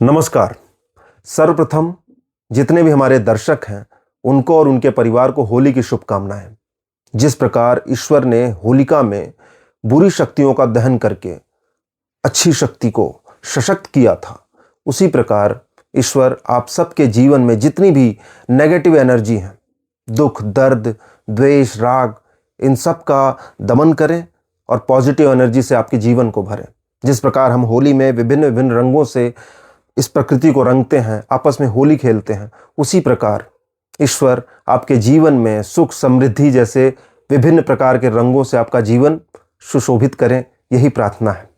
नमस्कार। सर्वप्रथम जितने भी हमारे दर्शक हैं उनको और उनके परिवार को होली की शुभकामनाएं। जिस प्रकार ईश्वर ने होलिका में बुरी शक्तियों का दहन करके अच्छी शक्ति को सशक्त किया था, उसी प्रकार ईश्वर आप सबके जीवन में जितनी भी नेगेटिव एनर्जी हैं, दुख, दर्द, द्वेष, राग, इन सब का दमन करें और पॉजिटिव एनर्जी से आपके जीवन को भरें। जिस प्रकार हम होली में विभिन्न विभिन्न रंगों से इस प्रकृति को रंगते हैं, आपस में होली खेलते हैं, उसी प्रकार ईश्वर आपके जीवन में सुख, समृद्धि जैसे विभिन्न प्रकार के रंगों से आपका जीवन सुशोभित करें, यही प्रार्थना है।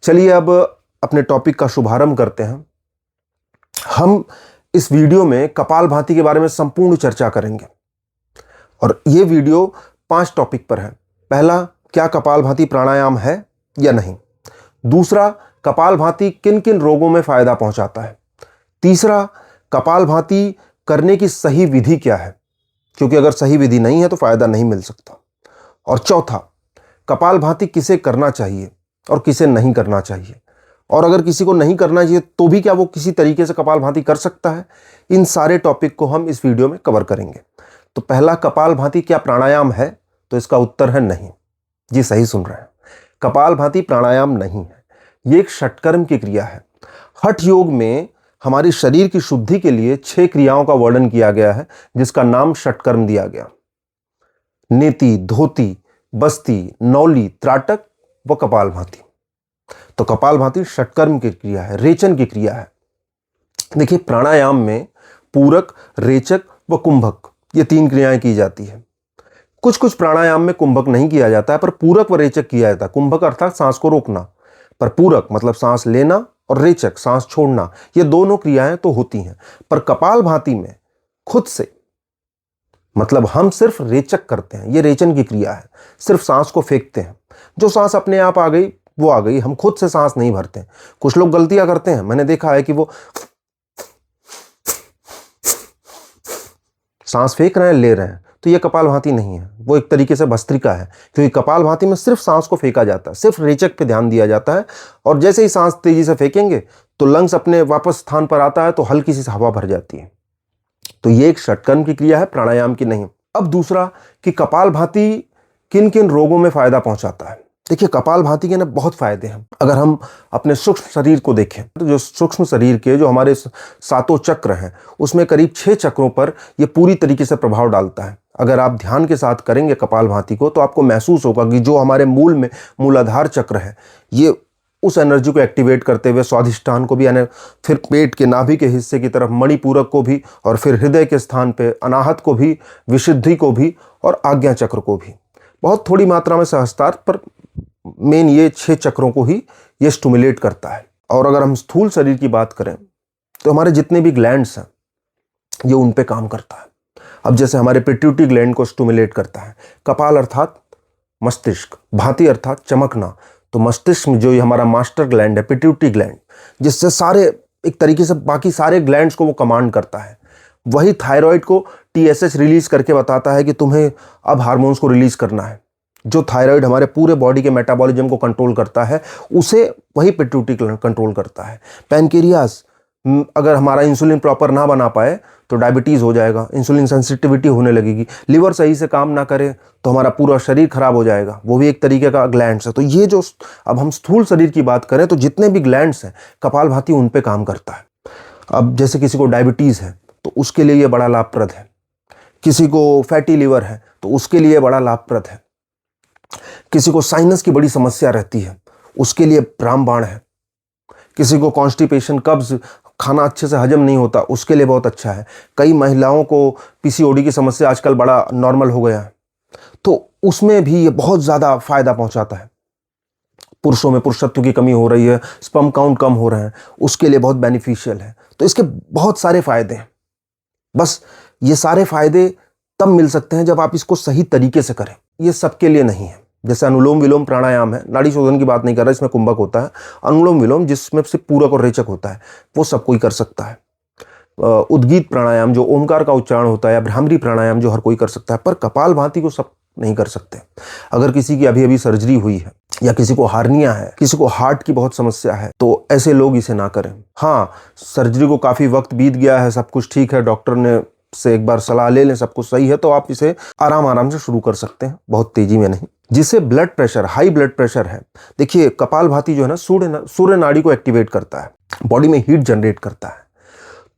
चलिए अब अपने टॉपिक का शुभारंभ करते हैं। हम इस वीडियो में कपालभाति के बारे में संपूर्ण चर्चा करेंगे और ये वीडियो 5 टॉपिक पर है। पहला, क्या कपालभाति प्राणायाम है या नहीं। दूसरा, कपालभाति किन किन रोगों में फायदा पहुंचाता है। तीसरा, कपालभाति करने की सही विधि क्या है, क्योंकि अगर सही विधि नहीं है तो फायदा नहीं मिल सकता। और चौथा, कपालभाति किसे करना चाहिए और किसे नहीं करना चाहिए, और अगर किसी को नहीं करना चाहिए तो भी क्या वो किसी तरीके से कपालभाति कर सकता है। इन सारे टॉपिक को हम इस वीडियो में कवर करेंगे। तो पहला, कपालभाति क्या प्राणायाम है, तो इसका उत्तर है नहीं। जी, सही सुन रहे हैं, कपालभाति प्राणायाम नहीं है, ये एक षटकर्म की क्रिया है। हठ योग में हमारी शरीर की शुद्धि के लिए 6 क्रियाओं का वर्णन किया गया है, जिसका नाम षटकर्म दिया गया। नेति, धोती, बस्ती, नौली, त्राटक व कपालभाति। तो कपालभाति षटकर्म की क्रिया है, रेचन की क्रिया है। देखिए, प्राणायाम में पूरक, रेचक व कुंभक, ये 3 क्रियाएं की जाती है। कुछ कुछ प्राणायाम में कुंभक नहीं किया जाता है, पर पूरक व रेचक किया जाता है। कुंभक अर्थात सांस को रोकना, पर पूरक मतलब सांस लेना, और रेचक सांस छोड़ना, ये दोनों क्रियाएं तो होती हैं। पर कपालभाति में खुद से, मतलब हम सिर्फ रेचक करते हैं, ये रेचन की क्रिया है, सिर्फ सांस को फेंकते हैं। जो सांस अपने आप आ गई वो आ गई, हम खुद से सांस नहीं भरते हैं। कुछ लोग गलतियां करते हैं, मैंने देखा है कि वो सांस फेंक रहे हैं, ले रहे हैं, तो ये कपालभाति नहीं है, वो एक तरीके से भस्त्रिका है। क्योंकि कपालभाति में सिर्फ सांस को फेंका जाता है, सिर्फ रेचक पे ध्यान दिया जाता है, और जैसे ही सांस तेजी से फेंकेंगे तो लंग्स अपने वापस स्थान पर आता है, तो हल्की सी हवा भर जाती है। तो ये एक षटकर्म की क्रिया है, प्राणायाम की नहीं। अब दूसरा, कि कपालभाति किन किन रोगों में फायदा पहुंचाता है। देखिए, कपालभाति के ना बहुत फायदे हैं। अगर हम अपने सूक्ष्म शरीर को देखें तो जो सूक्ष्म शरीर के जो हमारे 7 चक्र हैं, उसमें करीब 6 चक्रों पर ये पूरी तरीके से प्रभाव डालता है। अगर आप ध्यान के साथ करेंगे कपालभाति को, तो आपको महसूस होगा कि जो हमारे मूल में मूलाधार चक्र है, ये उस एनर्जी को एक्टिवेट करते हुए स्वाधिष्ठान को भी, यानी फिर पेट के नाभि के हिस्से की तरफ मणिपूरक को भी, और फिर हृदय के स्थान पे अनाहत को भी, विशुद्धि को भी, और आज्ञा चक्र को भी। बहुत थोड़ी मात्रा में सहस्त्रार, पर मेन ये 6 चक्रों को ही ये स्टिमुलेट करता है। और अगर हम स्थूल शरीर की बात करें तो हमारे जितने भी ग्लैंड्स हैं, ये उन पे काम करता है। अब जैसे हमारे पिट्यूटरी ग्लैंड को स्टिमुलेट करता है, कपाल अर्थात मस्तिष्क, भाति अर्थात चमकना, तो मस्तिष्क में जो ये हमारा मास्टर ग्लैंड है, पिट्यूटरी ग्लैंड, जिससे सारे एक तरीके से बाकी सारे ग्लैंड्स को वो कमांड करता है। वही थायराइड को TSH रिलीज करके बताता है कि तुम्हें अब हार्मोन्स को रिलीज करना है। जो थायराइड हमारे पूरे बॉडी के मेटाबॉलिज्म को कंट्रोल करता है, उसे वही पिट्यूटरी ग्लैंड कंट्रोल करता है। पैनक्रियास, अगर हमारा इंसुलिन प्रॉपर ना बना पाए तो डायबिटीज़ हो जाएगा, इंसुलिन सेंसिटिविटी होने लगेगी। लिवर सही से काम ना करे तो हमारा पूरा शरीर खराब हो जाएगा, वो भी एक तरीके का ग्लैंड्स है। तो ये जो, अब हम स्थूल शरीर की बात करें तो जितने भी ग्लैंड्स हैं, कपालभाति उन पे काम करता है। अब जैसे किसी को डायबिटीज़ है तो उसके लिए ये बड़ा लाभप्रद है, किसी को फैटी लिवर है तो उसके लिए बड़ा लाभप्रद है, किसी को साइनस की बड़ी समस्या रहती है उसके लिए रामबाण है, किसी को कॉन्स्टिपेशन, कब्ज, खाना अच्छे से हजम नहीं होता, उसके लिए बहुत अच्छा है। कई महिलाओं को PCOD की समस्या आजकल बड़ा नॉर्मल हो गया है, तो उसमें भी ये बहुत ज़्यादा फायदा पहुंचाता है। पुरुषों में पुरुषत्व की कमी हो रही है, स्पर्म काउंट कम हो रहे हैं, उसके लिए बहुत बेनिफिशियल है। तो इसके बहुत सारे फायदे हैं। बस ये सारे फायदे तब मिल सकते हैं जब आप इसको सही तरीके से करें। ये सबके लिए नहीं है। जैसे अनुलोम विलोम प्राणायाम है, नाड़ी शोधन की बात नहीं कर रहा, इसमें कुंभक होता है। अनुलोम विलोम जिसमें सिर्फ पूरक और रेचक होता है, वो सब कोई कर सकता है। उद्गीत प्राणायाम जो ओमकार का उच्चारण होता है, या भ्रामरी प्राणायाम जो हर कोई कर सकता है। पर कपालभाति को सब नहीं कर सकते। अगर किसी की अभी अभी सर्जरी हुई है या किसी को हार्निया है, किसी को हार्ट की बहुत समस्या है, तो ऐसे लोग इसे ना करें। हाँ, सर्जरी को काफ़ी वक्त बीत गया है, सब कुछ ठीक है, डॉक्टर ने से एक बार सलाह ले लें, सब कुछ सही है, तो आप इसे आराम आराम से शुरू कर सकते हैं, बहुत तेजी में नहीं। जिसे blood pressure, high blood pressure है, देखिए कपालभाति जो है ना सूर्य नाड़ी को एक्टिवेट करता है, बॉडी में हीट जनरेट करता है।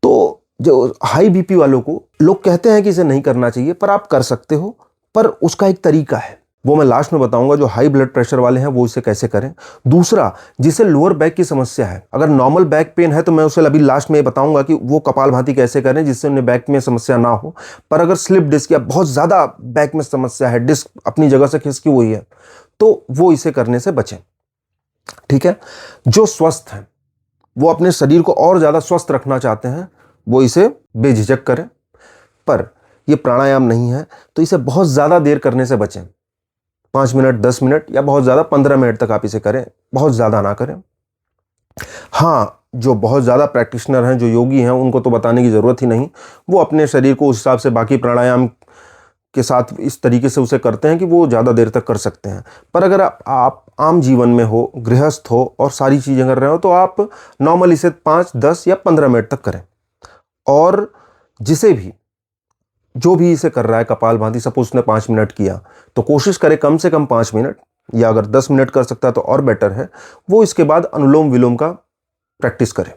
तो जो हाई बीपी वालों को लोग कहते हैं कि इसे नहीं करना चाहिए, पर आप कर सकते हो, पर उसका एक तरीका है, वो मैं लास्ट में बताऊंगा। जो हाई ब्लड प्रेशर वाले हैं वो इसे कैसे करें। दूसरा, जिसे लोअर बैक की समस्या है, अगर नॉर्मल बैक पेन है तो मैं उसे अभी लास्ट में बताऊंगा कि वो कपालभाति कैसे करें जिससे उन्हें बैक में समस्या ना हो। पर अगर स्लिप डिस्क या बहुत ज़्यादा बैक में समस्या है, डिस्क अपनी जगह से खिसकी हुई है, तो वो इसे करने से बचें। ठीक है। जो स्वस्थ हैं, वो अपने शरीर को और ज़्यादा स्वस्थ रखना चाहते हैं, वो इसे बेझिझक करें। पर ये प्राणायाम नहीं है तो इसे बहुत ज़्यादा देर करने से बचें। 5 मिनट, 10 मिनट या बहुत ज़्यादा 15 मिनट तक आप इसे करें, बहुत ज़्यादा ना करें। हाँ, जो बहुत ज़्यादा प्रैक्टिशनर हैं, जो योगी हैं, उनको तो बताने की ज़रूरत ही नहीं। वो अपने शरीर को उस हिसाब से बाकी प्राणायाम के साथ इस तरीके से उसे करते हैं कि वो ज़्यादा देर तक कर सकते हैं। पर अगर आप आम जीवन में हो, गृहस्थ हो और सारी चीज़ें कर रहे हो, तो आप नॉर्मल इसे 5, 10 या 15 मिनट तक करें। और जिसे भी, जो भी इसे कर रहा है कपालभाति, सपोज उसने 5 मिनट किया, तो कोशिश करे कम से कम 5 मिनट, या अगर 10 मिनट कर सकता है तो और बेटर है। वो इसके बाद अनुलोम विलोम का प्रैक्टिस करे,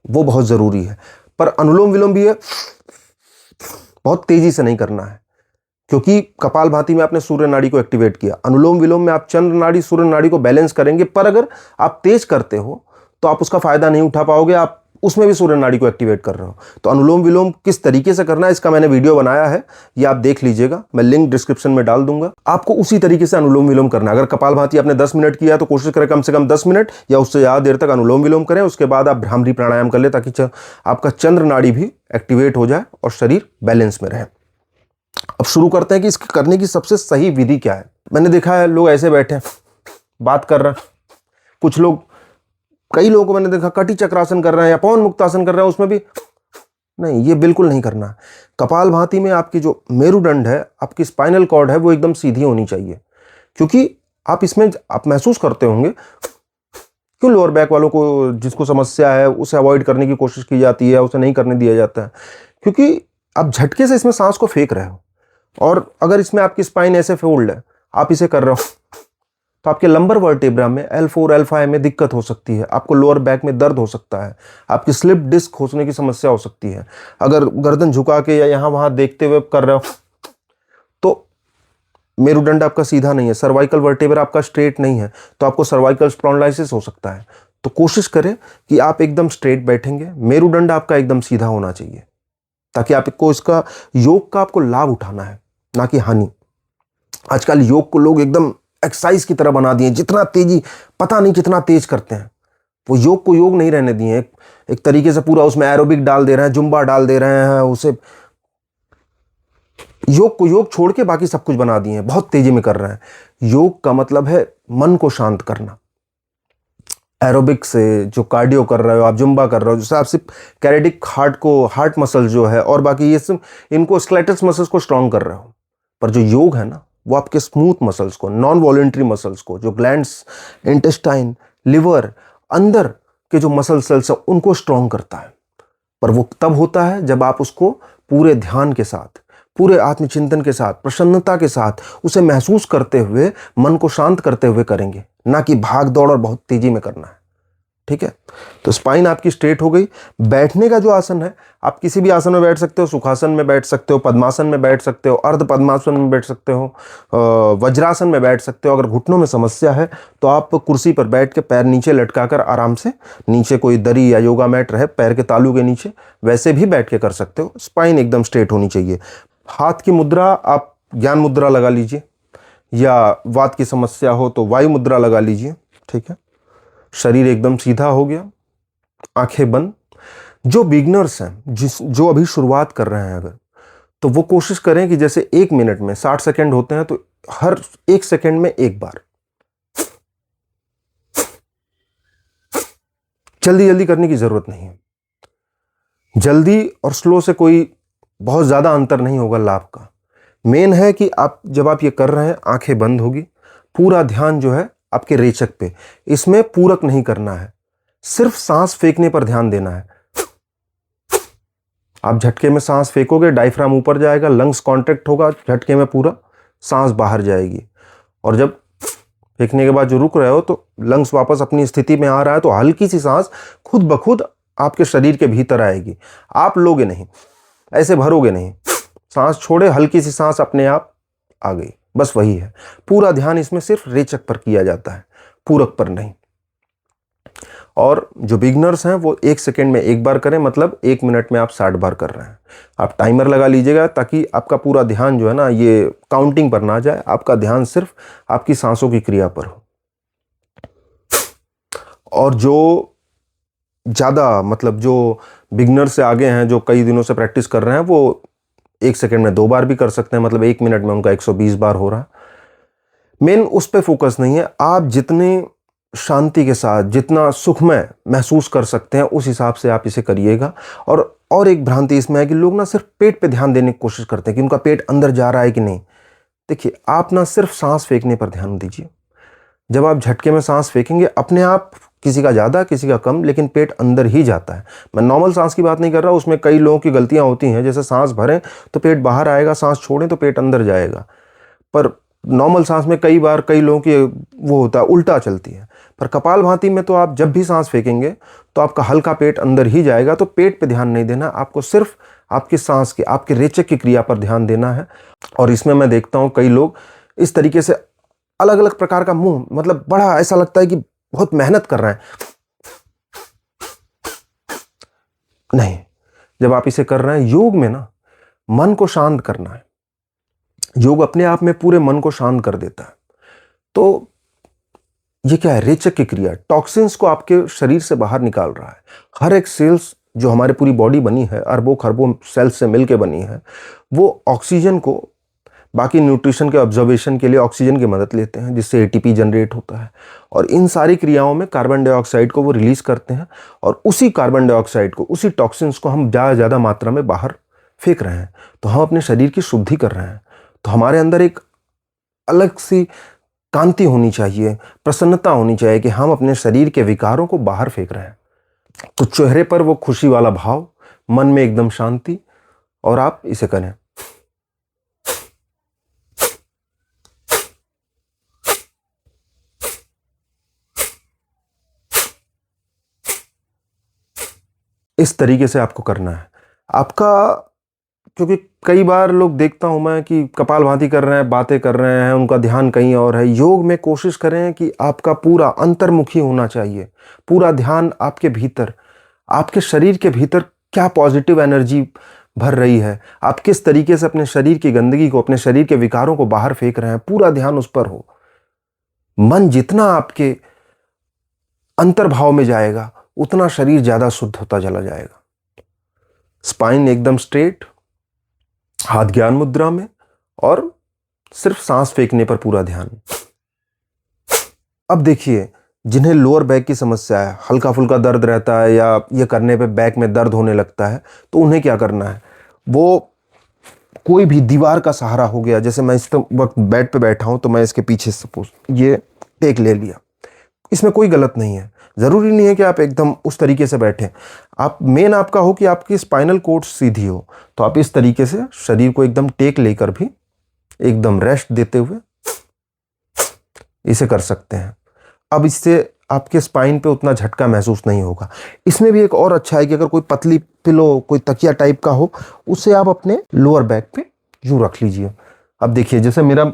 वो बहुत ज़रूरी है। पर अनुलोम विलोम भी है, बहुत तेज़ी से नहीं करना है, क्योंकि कपालभाति में आपने सूर्य नाड़ी को एक्टिवेट किया। अनुलोम विलोम में आप चंद्र नाड़ी, सूर्य नाड़ी को बैलेंस करेंगे, पर अगर आप तेज करते हो तो आप उसका फायदा नहीं उठा पाओगे, आप उसमें भी सूर्य नाड़ी को एक्टिवेट कर रहे हो। तो अनुलोम विलोम किस तरीके से करना है, इसका मैंने वीडियो बनाया है, ये आप देख लीजिएगा, मैं लिंक डिस्क्रिप्शन में डाल दूंगा। आपको उसी तरीके से अनुलोम विलोम करना है। अगर कपालभाति आपने 10 मिनट किया तो कोशिश करें कम से कम 10 मिनट या उससे ज़्यादा देर तक अनुलोम विलोम करें। उसके बाद आप भ्रामरी प्राणायाम कर ले, ताकि आपका चंद्र नाड़ी भी एक्टिवेट हो जाए और शरीर बैलेंस में रहे। अब शुरू करते हैं कि इसके करने की सबसे सही विधि क्या है। मैंने देखा है लोग ऐसे बैठे बात कर रहे हैं, कुछ लोग, कई लोगों को मैंने देखा कटी चक्रासन कर रहे हैं या पवन मुक्तासन कर रहे हैं, उसमें भी नहीं, ये बिल्कुल नहीं करना है। कपालभाति में आपकी जो मेरुदंड है, आपकी स्पाइनल कॉर्ड है, वो एकदम सीधी होनी चाहिए, क्योंकि आप इसमें आप महसूस करते होंगे क्यों लोअर बैक वालों को, जिसको समस्या है, उसे अवॉइड करने की कोशिश की जाती है, उसे नहीं करने दिया जाता है, क्योंकि आप झटके से इसमें सांस को फेंक रहे हो। और अगर इसमें आपकी स्पाइन ऐसे फोल्ड है, आप इसे कर रहे हो, तो आपके लंबर वर्टेब्रा में L4, L5 में दिक्कत हो सकती है, आपको लोअर बैक में दर्द हो सकता है, आपकी स्लिप डिस्क खोसने की समस्या हो सकती है। अगर गर्दन झुका के या यहाँ वहाँ देखते हुए कर रहे हो तो मेरुदंड आपका सीधा नहीं है, सर्वाइकल वर्टेब्रा आपका स्ट्रेट नहीं है, तो आपको सर्वाइकल स्पॉन्डिलाइसिस हो सकता है। तो कोशिश करें कि आप एकदम स्ट्रेट बैठेंगे, मेरुदंड आपका एकदम सीधा होना चाहिए, ताकि आपको इसका, योग का आपको लाभ उठाना है, ना कि हानि। आजकल योग को लोग एकदम एक्सरसाइज की तरह बना दिए, जितना तेजी, पता नहीं कितना तेज करते हैं, वो योग को योग नहीं रहने दिए। एक तरीके से पूरा उसमें एरोबिक डाल दे रहे हैं, जुम्बा डाल दे रहे हैं, उसे योग को योग छोड़ के बाकी सब कुछ बना दिए हैं, बहुत तेजी में कर रहे हैं। योग का मतलब है मन को शांत करना। एरोबिक से जो कार्डियो कर रहे हो, आप जुम्बा कर रहे हो, जैसे आप सिर्फ कैरेडिक हार्ट को, हार्ट मसल जो है और बाकी ये सब, इनको स्केलेटस मसल्स को स्ट्रांग कर रहे हो। पर जो योग है ना, वो आपके स्मूथ मसल्स को, नॉन वॉलेंट्री मसल्स को, जो ग्लैंड्स, इंटेस्टाइन, लिवर, अंदर के जो मसल सेल्स है, उनको स्ट्रांग करता है। पर वो तब होता है जब आप उसको पूरे ध्यान के साथ, पूरे आत्मचिंतन के साथ, प्रसन्नता के साथ उसे महसूस करते हुए, मन को शांत करते हुए करेंगे, ना कि भाग दौड़ और बहुत तेजी में करना है। ठीक है। तो स्पाइन आपकी स्ट्रेट हो गई। बैठने का जो आसन है, आप किसी भी आसन में बैठ सकते हो, सुखासन में बैठ सकते हो, पद्मासन में बैठ सकते हो, अर्ध पद्मासन में बैठ सकते हो, वज्रासन में बैठ सकते हो। अगर घुटनों में समस्या है तो आप कुर्सी पर बैठ के पैर नीचे लटकाकर आराम से, नीचे कोई दरी या योगा मैट रहे पैर के तालू के नीचे, वैसे भी बैठ के कर सकते हो। स्पाइन एकदम स्ट्रेट होनी चाहिए। हाथ की मुद्रा, आप ज्ञान मुद्रा लगा लीजिए, या वात की समस्या हो तो वायु मुद्रा लगा लीजिए। ठीक है। शरीर एकदम सीधा हो गया, आंखें बंद। जो बिगनर्स हैं, जो अभी शुरुआत कर रहे हैं, अगर, तो वो कोशिश करें कि जैसे 1 मिनट में 60 सेकंड होते हैं, तो हर 1 सेकंड में एक बार, जल्दी जल्दी करने की जरूरत नहीं है। जल्दी और स्लो से कोई बहुत ज्यादा अंतर नहीं होगा लाभ का। मेन है कि आप जब आप ये कर रहे हैं आंखें बंद होगी, पूरा ध्यान जो है आपके रेचक पे, इसमें पूरक नहीं करना है, सिर्फ सांस फेंकने पर ध्यान देना है। आप झटके में सांस फेंकोगे, डायफ्राम ऊपर जाएगा, लंग्स कॉन्ट्रैक्ट होगा, झटके में पूरा सांस बाहर जाएगी। और जब फेंकने के बाद जो रुक रहे हो तो लंग्स वापस अपनी स्थिति में आ रहा है, तो हल्की सी सांस खुद ब खुद आपके शरीर के भीतर आएगी। आप लोगे नहीं, ऐसे भरोगे नहीं, सांस छोड़े, हल्की सी सांस अपने आप आ गई, बस वही है। पूरा ध्यान इसमें सिर्फ रेचक पर किया जाता है, पूरक पर नहीं। और जो बिगनर्स हैं वो 1 सेकेंड में 1 बार करें, मतलब 1 मिनट में आप 60 बार कर रहे हैं। आप टाइमर लगा लीजिएगा ताकि आपका पूरा ध्यान जो है ना, ये काउंटिंग पर ना जाए, आपका ध्यान सिर्फ आपकी सांसों की क्रिया पर हो। और जो ज़्यादा मतलब जो बिगनर से आगे हैं, जो कई दिनों से प्रैक्टिस कर रहे हैं, वो 1 सेकेंड में 2 बार भी कर सकते हैं, मतलब 1 मिनट में उनका 120 बार हो रहा है। मेन उस पर फोकस नहीं है, आप जितने शांति के साथ, जितना सुखमय महसूस कर सकते हैं, उस हिसाब से आप इसे करिएगा। और एक भ्रांति इसमें है कि लोग ना सिर्फ पेट पे ध्यान देने की कोशिश करते हैं कि उनका पेट अंदर जा रहा है कि नहीं। देखिए, आप ना सिर्फ सांस फेंकने पर ध्यान दीजिए। जब आप झटके में सांस फेंकेंगे, अपने आप, किसी का ज़्यादा किसी का कम, लेकिन पेट अंदर ही जाता है। मैं नॉर्मल सांस की बात नहीं कर रहा, उसमें कई लोगों की गलतियां होती हैं, जैसे सांस भरें तो पेट बाहर आएगा, सांस छोड़ें तो पेट अंदर जाएगा। पर नॉर्मल सांस में कई बार कई लोगों की वो होता है, उल्टा चलती है। पर कपालभाति में तो आप जब भी सांस फेंकेंगे तो आपका हल्का पेट अंदर ही जाएगा, तो पेट पे ध्यान नहीं देना, आपको सिर्फ आपकी सांस की, आपके रेचक की क्रिया पर ध्यान देना है। और इसमें मैं देखता हूँ कई लोग इस तरीके से अलग अलग प्रकार का मुंह, मतलब बड़ा ऐसा लगता है कि बहुत मेहनत कर रहे हैं। नहीं, जब आप इसे कर रहे हैं, योग में ना मन को शांत करना है। योग अपने आप में पूरे मन को शांत कर देता है। तो ये क्या है? रेचक की क्रिया, टॉक्सिन्स को आपके शरीर से बाहर निकाल रहा है। हर एक सेल्स जो हमारे पूरी बॉडी बनी है, अरबों खरबों सेल्स से मिलके बनी है, वो ऑक्सीजन को, बाकी न्यूट्रिशन के ऑब्जर्वेशन के लिए ऑक्सीजन की मदद लेते हैं, जिससे एटीपी जनरेट होता है। और इन सारी क्रियाओं में कार्बन डाइऑक्साइड को वो रिलीज करते हैं, और उसी कार्बन डाइऑक्साइड को, उसी टॉक्सिन्स को हम ज़्यादा मात्रा में बाहर फेंक रहे हैं। तो हम अपने शरीर की शुद्धि कर रहे हैं। तो हमारे अंदर एक अलग सी कांति होनी चाहिए, प्रसन्नता होनी चाहिए कि हम अपने शरीर के विकारों को बाहर फेंक रहे हैं। तो चेहरे पर वो खुशी वाला भाव, मन में एकदम शांति, और आप इसे करें। इस तरीके से आपको करना है आपका। क्योंकि कई बार लोग देखता हूं मैं कि कपालभाति कर रहे हैं, बातें कर रहे हैं, उनका ध्यान कहीं और है। योग में कोशिश करें कि आपका पूरा अंतर्मुखी होना चाहिए, पूरा ध्यान आपके भीतर, आपके शरीर के भीतर क्या पॉजिटिव एनर्जी भर रही है, आप किस तरीके से अपने शरीर की गंदगी को, अपने शरीर के विकारों को बाहर फेंक रहे हैं, पूरा ध्यान उस पर हो। मन जितना आपके अंतर्भाव में जाएगा, उतना शरीर ज्यादा शुद्ध होता चला जाएगा। स्पाइन एकदम स्ट्रेट, हाथ ज्ञान मुद्रा में, और सिर्फ सांस फेंकने पर पूरा ध्यान। अब देखिए, जिन्हें लोअर बैक की समस्या है, हल्का फुल्का दर्द रहता है, या ये करने पे बैक में दर्द होने लगता है, तो उन्हें क्या करना है? वो कोई भी दीवार का सहारा हो गया, जैसे मैं इस वक्त बेड पे बैठा हूं, तो मैं इसके पीछे सपोज ये टेक ले लिया, इसमें कोई गलत नहीं है। जरूरी नहीं है कि आप एकदम उस तरीके से बैठें। आप मेन आपका हो कि आपकी स्पाइनल कॉर्ड सीधी हो, तो आप इस तरीके से शरीर को एकदम टेक लेकर भी एकदम रेस्ट देते हुए इसे कर सकते हैं। अब इससे आपके स्पाइन पे उतना झटका महसूस नहीं होगा। इसमें भी एक और अच्छा है कि अगर कोई पतली पिलो, कोई तकिया टाइप का हो, उसे आप अपने लोअर बैक पे यूं रख लीजिए। अब देखिए, जैसे मेरा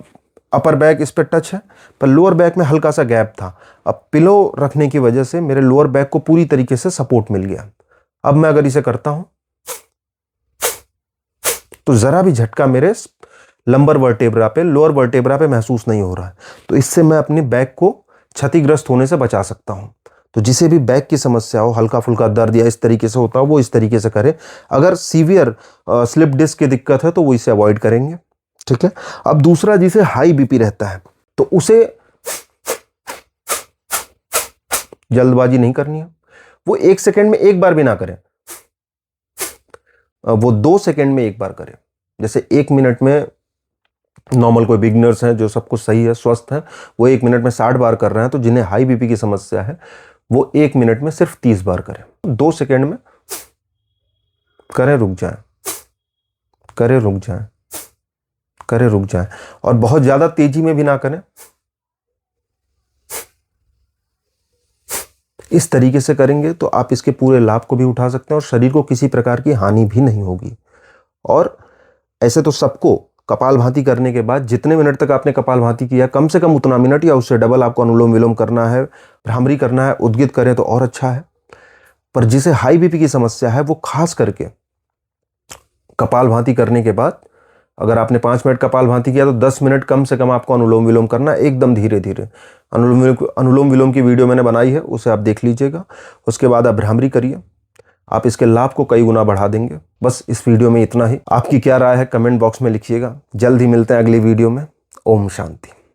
अपर बैक इस पे टच है, पर लोअर बैक में हल्का सा गैप था। अब पिलो रखने की वजह से मेरे लोअर बैक को पूरी तरीके से सपोर्ट मिल गया। अब मैं अगर इसे करता हूं तो जरा भी झटका मेरे लंबर वर्टेब्रा पे, लोअर वर्टेब्रा पे महसूस नहीं हो रहा है। तो इससे मैं अपनी बैक को क्षतिग्रस्त होने से बचा सकता हूं। तो जिसे भी बैक की समस्या हो, हल्का फुल्का दर्द या इस तरीके से होता हो, वो इस तरीके से करे। अगर सीवियर स्लिप डिस्क की दिक्कत है तो वो इसे अवॉइड करेंगे, ठीक है। अब दूसरा, जिसे हाई बीपी रहता है, तो उसे जल्दबाजी नहीं करनी है। वो 1 सेकेंड में 1 बार भी ना करें, वो 2 सेकेंड में 1 बार करें। जैसे 1 मिनट में नॉर्मल कोई बिगनर्स हैं जो सब कुछ सही है, स्वस्थ हैं, वो 1 मिनट में 60 बार कर रहे हैं, तो जिन्हें हाई बीपी की समस्या है वो 1 मिनट में सिर्फ 30 बार करें। 2 सेकेंड में करें, रुक जाएं, करें, रुक जाएं, करें, रुक जाएं, और बहुत ज़्यादा तेजी में भी ना करें। इस तरीके से करेंगे तो आप इसके पूरे लाभ को भी उठा सकते हैं और शरीर को किसी प्रकार की हानि भी नहीं होगी। और ऐसे तो सबको कपालभाति करने के बाद जितने मिनट तक आपने कपालभाति किया, कम से कम उतना मिनट या उससे डबल आपको अनुलोम विलोम करना है, भ्रामरी करना है, उद्गित करें तो और अच्छा है। पर जिसे हाई बीपी की समस्या है वो खास करके कपालभाति करने के बाद, अगर आपने 5 मिनट कपालभाति किया तो 10 मिनट कम से कम आपको अनुलोम विलोम करना है, एकदम धीरे धीरे। अनुलोम विलोम की वीडियो मैंने बनाई है, उसे आप देख लीजिएगा। उसके बाद आप भ्रामरी करिए, आप इसके लाभ को कई गुना बढ़ा देंगे। बस इस वीडियो में इतना ही। आपकी क्या राय है कमेंट बॉक्स में लिखिएगा। जल्द ही मिलते हैं अगली वीडियो में। ओम शांति।